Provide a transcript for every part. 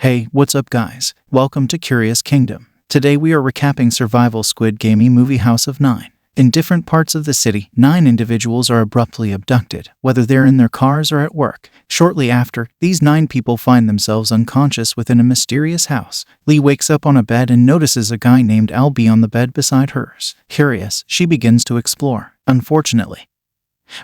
Hey, what's up guys? Welcome to Curious Kingdom. Today we are recapping survival Squid Gamey movie House of Nine. In different parts of the city, 9 individuals are abruptly abducted, whether they're in their cars or at work. Shortly after, these 9 people find themselves unconscious within a mysterious house. Lee wakes up on a bed and notices a guy named Albie on the bed beside hers. Curious, she begins to explore. Unfortunately,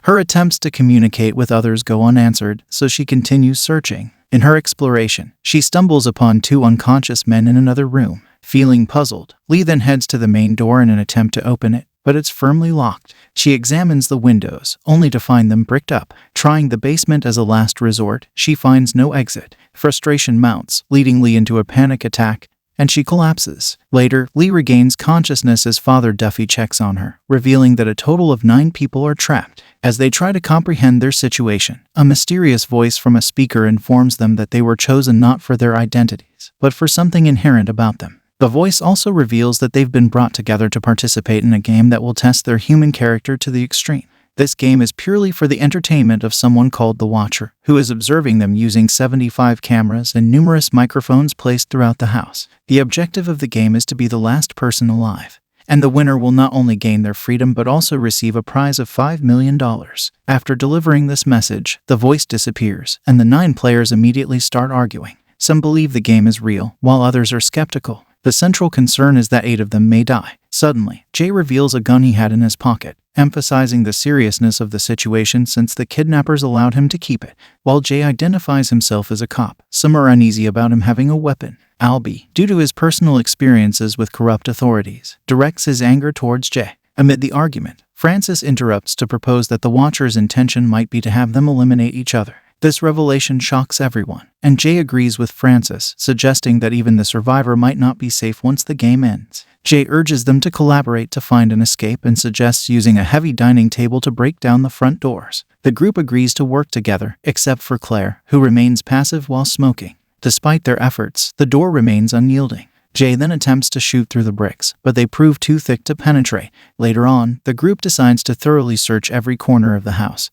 her attempts to communicate with others go unanswered, so she continues searching. In her exploration, she stumbles upon 2 unconscious men in another room. Feeling puzzled, Lee then heads to the main door in an attempt to open it, but it's firmly locked. She examines the windows, only to find them bricked up. Trying the basement as a last resort, she finds no exit. Frustration mounts, leading Lee into a panic attack, and she collapses. Later, Lee regains consciousness as Father Duffy checks on her, revealing that a total of 9 people are trapped. As they try to comprehend their situation, a mysterious voice from a speaker informs them that they were chosen not for their identities, but for something inherent about them. The voice also reveals that they've been brought together to participate in a game that will test their human character to the extreme. This game is purely for the entertainment of someone called the Watcher, who is observing them using 75 cameras and numerous microphones placed throughout the house. The objective of the game is to be the last person alive, and the winner will not only gain their freedom but also receive a prize of $5 million. After delivering this message, the voice disappears, and the 9 players immediately start arguing. Some believe the game is real, while others are skeptical. The central concern is that 8 of them may die. Suddenly, Jay reveals a gun he had in his pocket, emphasizing the seriousness of the situation since the kidnappers allowed him to keep it. While Jay identifies himself as a cop, some are uneasy about him having a weapon. Albie, due to his personal experiences with corrupt authorities, directs his anger towards Jay. Amid the argument, Francis interrupts to propose that the Watcher's intention might be to have them eliminate each other. This revelation shocks everyone, and Jay agrees with Francis, suggesting that even the survivor might not be safe once the game ends. Jay urges them to collaborate to find an escape and suggests using a heavy dining table to break down the front doors. The group agrees to work together, except for Claire, who remains passive while smoking. Despite their efforts, the door remains unyielding. Jay then attempts to shoot through the bricks, but they prove too thick to penetrate. Later on, the group decides to thoroughly search every corner of the house,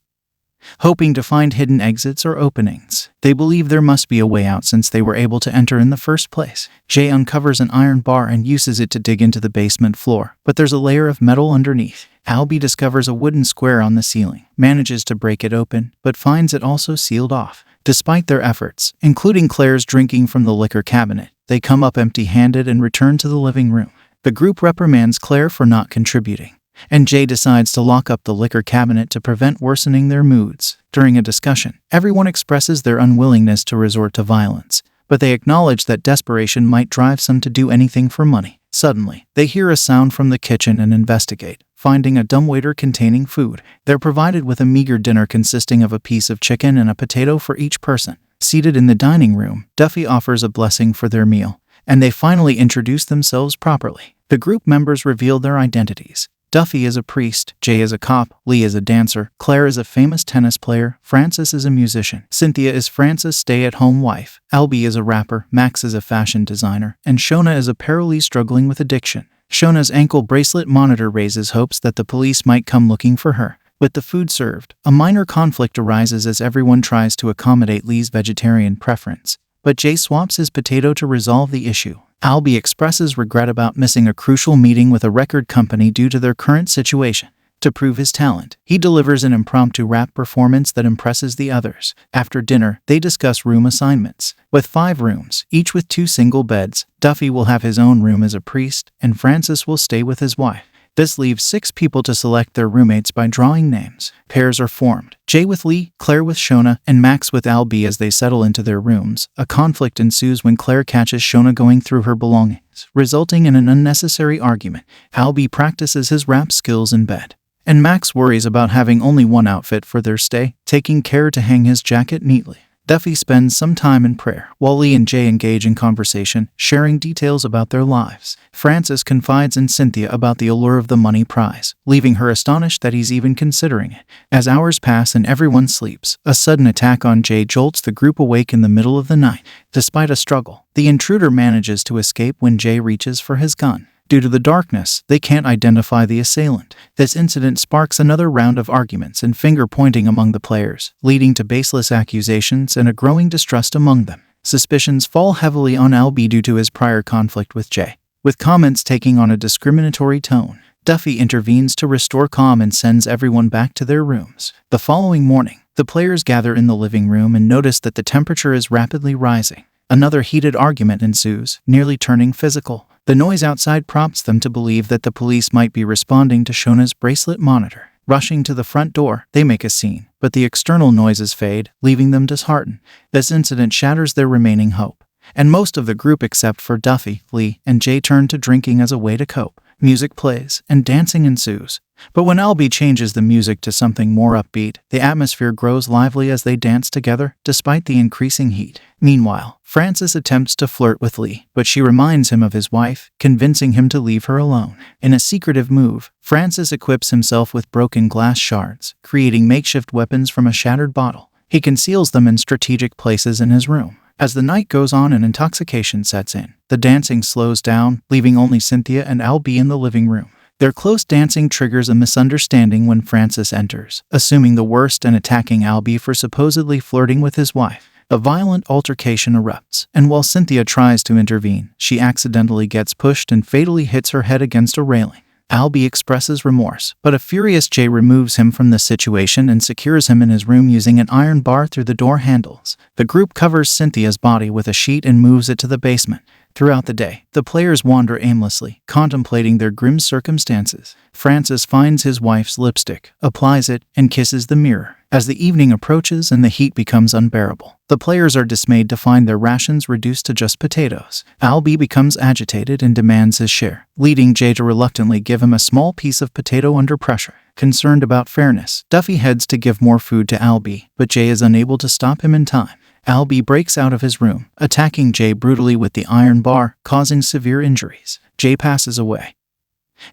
hoping to find hidden exits or openings. They believe there must be a way out since they were able to enter in the first place. Jay uncovers an iron bar and uses it to dig into the basement floor, but there's a layer of metal underneath. Albie discovers a wooden square on the ceiling, manages to break it open, but finds it also sealed off. Despite their efforts, including Claire's drinking from the liquor cabinet, they come up empty-handed and return to the living room. The group reprimands Claire for not contributing, and Jay decides to lock up the liquor cabinet to prevent worsening their moods. During a discussion, everyone expresses their unwillingness to resort to violence, but they acknowledge that desperation might drive some to do anything for money. Suddenly, they hear a sound from the kitchen and investigate, finding a dumbwaiter containing food. They're provided with a meager dinner consisting of a piece of chicken and a potato for each person. Seated in the dining room, Duffy offers a blessing for their meal, and they finally introduce themselves properly. The group members reveal their identities. Duffy is a priest, Jay is a cop, Lee is a dancer, Claire is a famous tennis player, Francis is a musician, Cynthia is Francis' stay-at-home wife, Albie is a rapper, Max is a fashion designer, and Shona is a parolee struggling with addiction. Shona's ankle bracelet monitor raises hopes that the police might come looking for her. With the food served, a minor conflict arises as everyone tries to accommodate Lee's vegetarian preference, but Jay swaps his potato to resolve the issue. Albie expresses regret about missing a crucial meeting with a record company due to their current situation. To prove his talent, he delivers an impromptu rap performance that impresses the others. After dinner, they discuss room assignments. With 5 rooms, each with 2 single beds, Duffy will have his own room as a priest, and Francis will stay with his wife. This leaves 6 people to select their roommates by drawing names. Pairs are formed, Jay with Lee, Claire with Shona, and Max with Albie. As they settle into their rooms, a conflict ensues when Claire catches Shona going through her belongings, resulting in an unnecessary argument. Albie practices his rap skills in bed, and Max worries about having only one outfit for their stay, taking care to hang his jacket neatly. Duffy spends some time in prayer, while Lee and Jay engage in conversation, sharing details about their lives. Francis confides in Cynthia about the allure of the money prize, leaving her astonished that he's even considering it. As hours pass and everyone sleeps, a sudden attack on Jay jolts the group awake in the middle of the night. Despite a struggle, the intruder manages to escape when Jay reaches for his gun. Due to the darkness, they can't identify the assailant. This incident sparks another round of arguments and finger-pointing among the players, leading to baseless accusations and a growing distrust among them. Suspicions fall heavily on Albie due to his prior conflict with Jay, with comments taking on a discriminatory tone. Duffy intervenes to restore calm and sends everyone back to their rooms. The following morning, the players gather in the living room and notice that the temperature is rapidly rising. Another heated argument ensues, nearly turning physical. The noise outside prompts them to believe that the police might be responding to Shona's bracelet monitor. Rushing to the front door, they make a scene, but the external noises fade, leaving them disheartened. This incident shatters their remaining hope, and most of the group except for Duffy, Lee, and Jay turn to drinking as a way to cope. Music plays, and dancing ensues. But when Albie changes the music to something more upbeat, the atmosphere grows lively as they dance together, despite the increasing heat. Meanwhile, Francis attempts to flirt with Lee, but she reminds him of his wife, convincing him to leave her alone. In a secretive move, Francis equips himself with broken glass shards, creating makeshift weapons from a shattered bottle. He conceals them in strategic places in his room. As the night goes on and intoxication sets in, the dancing slows down, leaving only Cynthia and Albie in the living room. Their close dancing triggers a misunderstanding when Francis enters, assuming the worst and attacking Albie for supposedly flirting with his wife. A violent altercation erupts, and while Cynthia tries to intervene, she accidentally gets pushed and fatally hits her head against a railing. Albie expresses remorse, but a furious Jay removes him from the situation and secures him in his room using an iron bar through the door handles. The group covers Cynthia's body with a sheet and moves it to the basement. Throughout the day, the players wander aimlessly, contemplating their grim circumstances. Francis finds his wife's lipstick, applies it, and kisses the mirror. As the evening approaches and the heat becomes unbearable, the players are dismayed to find their rations reduced to just potatoes. Albie becomes agitated and demands his share, leading Jay to reluctantly give him a small piece of potato under pressure. Concerned about fairness, Duffy heads to give more food to Albie, but Jay is unable to stop him in time. Albie breaks out of his room, attacking Jay brutally with the iron bar, causing severe injuries. Jay passes away,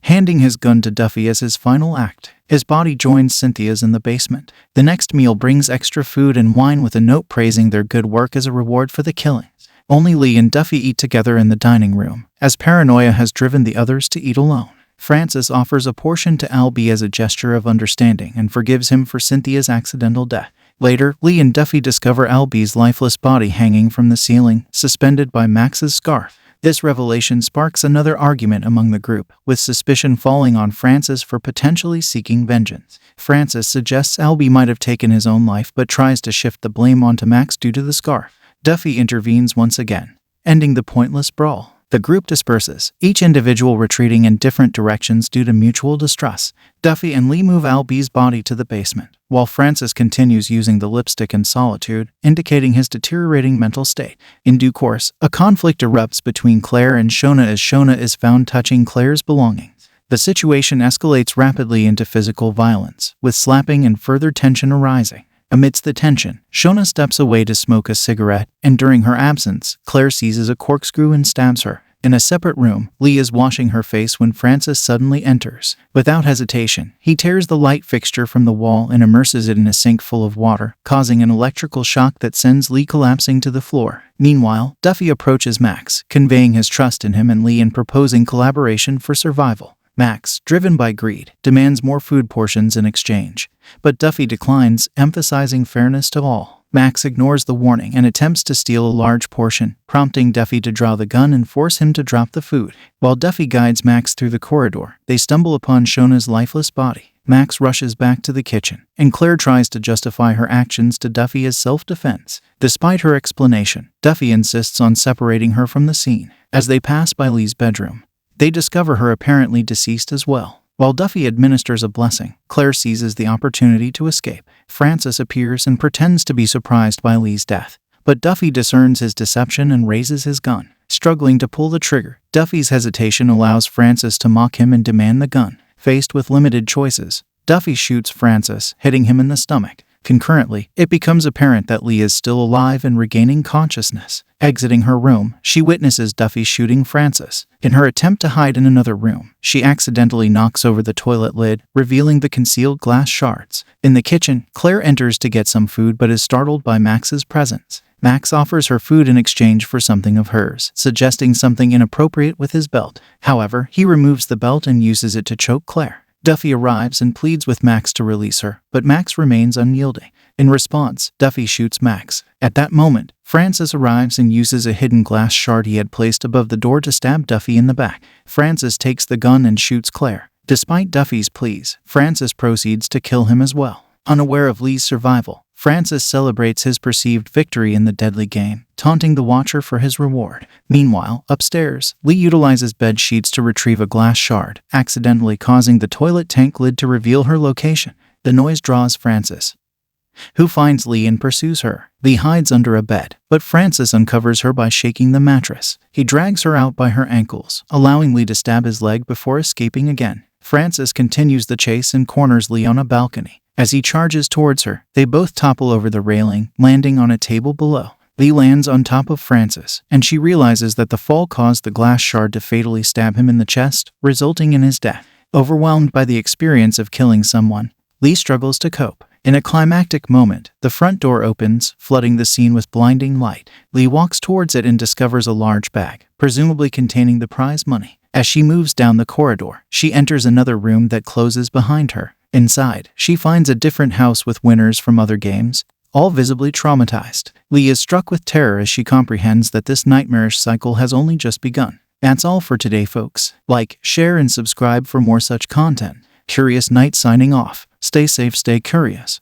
handing his gun to Duffy as his final act. His body joins Cynthia's in the basement. The next meal brings extra food and wine with a note praising their good work as a reward for the killings. Only Lee and Duffy eat together in the dining room, as paranoia has driven the others to eat alone. Francis offers a portion to Albie as a gesture of understanding and forgives him for Cynthia's accidental death. Later, Lee and Duffy discover Albie's lifeless body hanging from the ceiling, suspended by Max's scarf. This revelation sparks another argument among the group, with suspicion falling on Francis for potentially seeking vengeance. Francis suggests Albie might have taken his own life but tries to shift the blame onto Max due to the scarf. Duffy intervenes once again, ending the pointless brawl. The group disperses, each individual retreating in different directions due to mutual distrust. Duffy and Lee move Albie's body to the basement, while Francis continues using the lipstick in solitude, indicating his deteriorating mental state. In due course, a conflict erupts between Claire and Shona as Shona is found touching Claire's belongings. The situation escalates rapidly into physical violence, with slapping and further tension arising. Amidst the tension, Shona steps away to smoke a cigarette, and during her absence, Claire seizes a corkscrew and stabs her. In a separate room, Lee is washing her face when Francis suddenly enters. Without hesitation, he tears the light fixture from the wall and immerses it in a sink full of water, causing an electrical shock that sends Lee collapsing to the floor. Meanwhile, Duffy approaches Max, conveying his trust in him and Lee and proposing collaboration for survival. Max, driven by greed, demands more food portions in exchange, but Duffy declines, emphasizing fairness to all. Max ignores the warning and attempts to steal a large portion, prompting Duffy to draw the gun and force him to drop the food. While Duffy guides Max through the corridor, they stumble upon Shona's lifeless body. Max rushes back to the kitchen, and Claire tries to justify her actions to Duffy as self-defense. Despite her explanation, Duffy insists on separating her from the scene. As they pass by Lee's bedroom, they discover her apparently deceased as well. While Duffy administers a blessing, Claire seizes the opportunity to escape. Francis appears and pretends to be surprised by Lee's death, but Duffy discerns his deception and raises his gun. Struggling to pull the trigger, Duffy's hesitation allows Francis to mock him and demand the gun. Faced with limited choices, Duffy shoots Francis, hitting him in the stomach. Concurrently, it becomes apparent that Lee is still alive and regaining consciousness. Exiting her room, she witnesses Duffy shooting Francis. In her attempt to hide in another room, she accidentally knocks over the toilet lid, revealing the concealed glass shards. In the kitchen, Claire enters to get some food but is startled by Max's presence. Max offers her food in exchange for something of hers, suggesting something inappropriate with his belt. However, he removes the belt and uses it to choke Claire. Duffy arrives and pleads with Max to release her, but Max remains unyielding. In response, Duffy shoots Max. At that moment, Francis arrives and uses a hidden glass shard he had placed above the door to stab Duffy in the back. Francis takes the gun and shoots Claire. Despite Duffy's pleas, Francis proceeds to kill him as well. Unaware of Lee's survival, Francis celebrates his perceived victory in the deadly game, taunting the Watcher for his reward. Meanwhile, upstairs, Lee utilizes bed sheets to retrieve a glass shard, accidentally causing the toilet tank lid to reveal her location. The noise draws Francis, who finds Lee and pursues her. Lee hides under a bed, but Francis uncovers her by shaking the mattress. He drags her out by her ankles, allowing Lee to stab his leg before escaping again. Francis continues the chase and corners Lee on a balcony. As he charges towards her, they both topple over the railing, landing on a table below. Lee lands on top of Francis, and she realizes that the fall caused the glass shard to fatally stab him in the chest, resulting in his death. Overwhelmed by the experience of killing someone, Lee struggles to cope. In a climactic moment, the front door opens, flooding the scene with blinding light. Lee walks towards it and discovers a large bag, presumably containing the prize money. As she moves down the corridor, she enters another room that closes behind her. Inside, she finds a different house with winners from other games, all visibly traumatized. Lee is struck with terror as she comprehends that this nightmarish cycle has only just begun. That's all for today, folks. Like, share, and subscribe for more such content. Curious Knight signing off. Stay safe, stay curious.